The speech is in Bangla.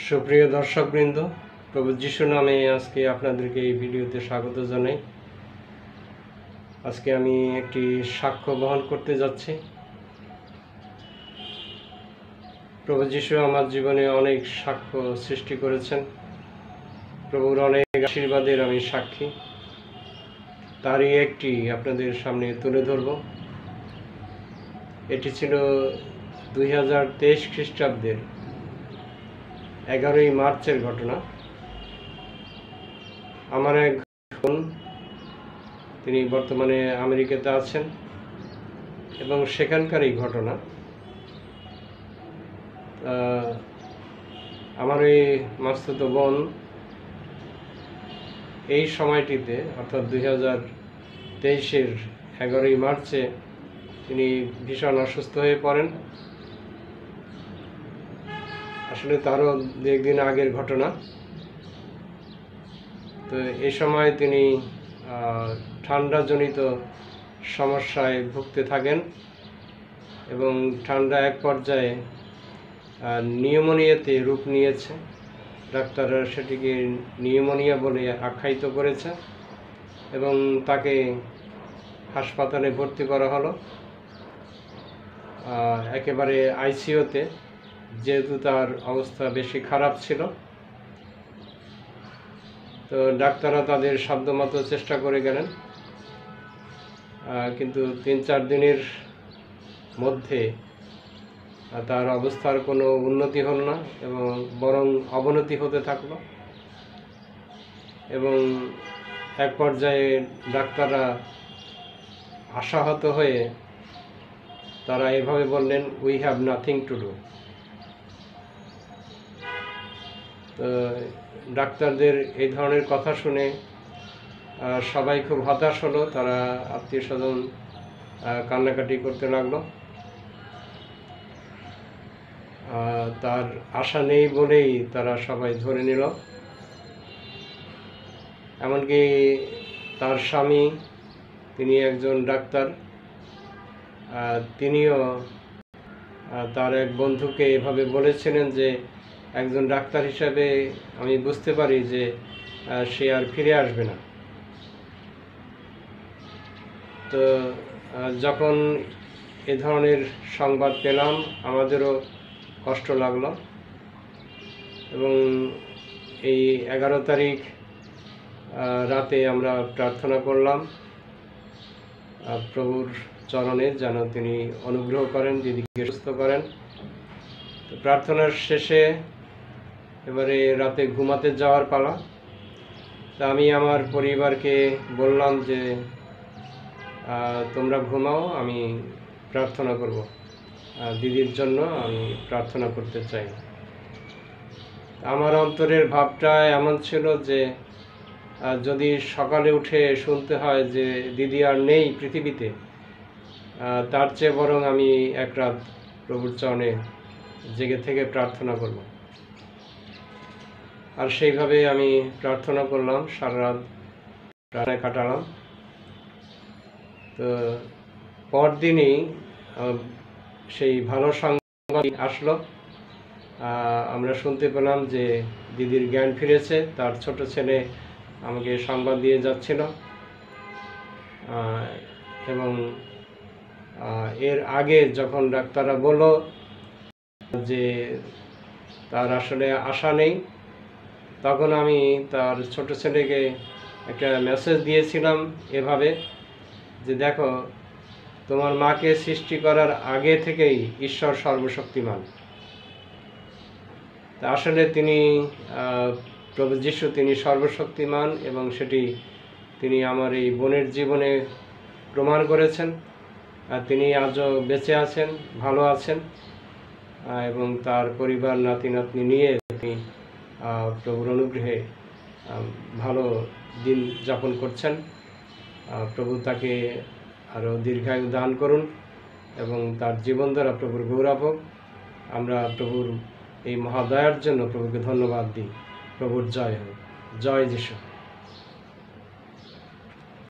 সুপ্রিয় দর্শকবৃন্দ, প্রভু যিশু নামে আজকে আপনাদেরকে এই ভিডিওতে স্বাগত জানাই। আজকে আমি একটি সাক্ষ্য বহন করতে যাচ্ছি। প্রভু যিশু আমার জীবনে অনেক সাক্ষ্য সৃষ্টি করেছেন। প্রভুর অনেক আশীর্বাদের আমি সাক্ষী। তারই একটি আপনাদের সামনে তুলে ধরব। এটি ছিল 2023 খ্রিস্টাব্দের 11ই মার্চের ঘটনা। আমার এক বোন, তিনি বর্তমানে আমেরিকাতে আছেন এবং সেখানকারই ঘটনা। আমার এই মাস্তুতো বোন এই সময়টিতে অর্থাৎ 2023-এর 11ই মার্চে তিনি ভীষণ অসুস্থ হয়ে পড়েন। আসলে তারও দু একদিন আগের ঘটনা। তো এই সময় তিনি ঠান্ডাজনিত সমস্যায় ভুগতে থাকেন এবং ঠান্ডা এক পর্যায়ে নিউমোনিয়াতে রূপ নিয়েছে। ডাক্তাররা সেটিকে নিউমোনিয়া বলে আখ্যায়িত করেছে এবং তাকে হাসপাতালে ভর্তি করা হলো, একেবারে আইসিইউতে, যেহেতু তার অবস্থা বেশি খারাপ ছিল। তো ডাক্তাররা তাদের সাধ্যমতো চেষ্টা করে গেলেন, কিন্তু 3-4 দিনের মধ্যে তার অবস্থার কোনো উন্নতি হল না এবং বরং অবনতি হতে থাকলো। এবং এক পর্যায়ে ডাক্তাররা আশাহত হয়ে তারা এভাবে বললেন, we have nothing to do. তো ডাক্তারদের এই ধরনের কথা শুনে সবাই খুব হতাশ হলো। তারা আত্মীয় স্বজন কান্নাকাটি করতে লাগলো। তার আশা নেই বলেই তারা সবাই ধরে নিল। এমনকি তার স্বামী, তিনি একজন ডাক্তার, তিনিও তার এক বন্ধুকে এভাবে বলেছিলেন যে একজন ডাক্তার হিসাবে আমি বুঝতে পারি যে সে আর ফিরে আসবে না। তো যখন এ ধরনের সংবাদ পেলাম আমাদেরও কষ্ট লাগলো এবং এই 11 তারিখ রাতে আমরা প্রার্থনা করলাম প্রভুর চরণে যেন তিনি অনুগ্রহ করেন, দিদিকে সুস্থ করেন। তো প্রার্থনার শেষে এবারে রাতে ঘুমাতে যাওয়ার পালা। তা আমি আমার পরিবারকে বললাম যে তোমরা ঘুমাও, আমি প্রার্থনা করব, দিদির জন্য আমি প্রার্থনা করতে চাই। আমার অন্তরের ভাবটা এমন ছিল যে যদি সকালে উঠে শুনতে হয় যে দিদি আর নেই পৃথিবীতে, তার চেয়ে বরং আমি এক রাত প্রভুর চরণে জেগে থেকে প্রার্থনা করব। আর সেইভাবে আমি প্রার্থনা করলাম, সারা রাত প্রার্থনায় কাটালাম। তো পরদিনই সেই ভালো সংবাদ আসলো। আমরা শুনতে পেলাম যে দিদির জ্ঞান ফিরেছে। তার ছোট ছেলে আমাকে সংবাদ দিয়ে যাচ্ছিল এবং এর আগে যখন ডাক্তাররা বলল যে তার আসলে আশা নেই, তখন আমি তার ছোট ছেলেকে একটা মেসেজ দিয়েছিলাম এভাবে যে দেখো, তোমার মাকে সৃষ্টি করার আগে থেকেই ঈশ্বর সর্বশক্তিমান। তা আসলে তিনি প্রভু যিশু, তিনি সর্বশক্তিমান এবং সেটি তিনি আমার এই বোনের জীবনে প্রমাণ করেছেন। তিনি আজও বেঁচে আছেন, ভালো আছেন এবং তার পরিবার, নাতি নাতনি নিয়ে তিনি প্রভুর অনুগ্রহে ভালো দিন যাপন করছেন। প্রভু তাকে আরও দীর্ঘায়ু দান করুন এবং তার জীবন দ্বারা প্রভুর গৌরব হোক। আমরা প্রভুর এই মহাদয়ার জন্য প্রভুকে ধন্যবাদ দিই। প্রভুর জয় হোক। জয় যিশু।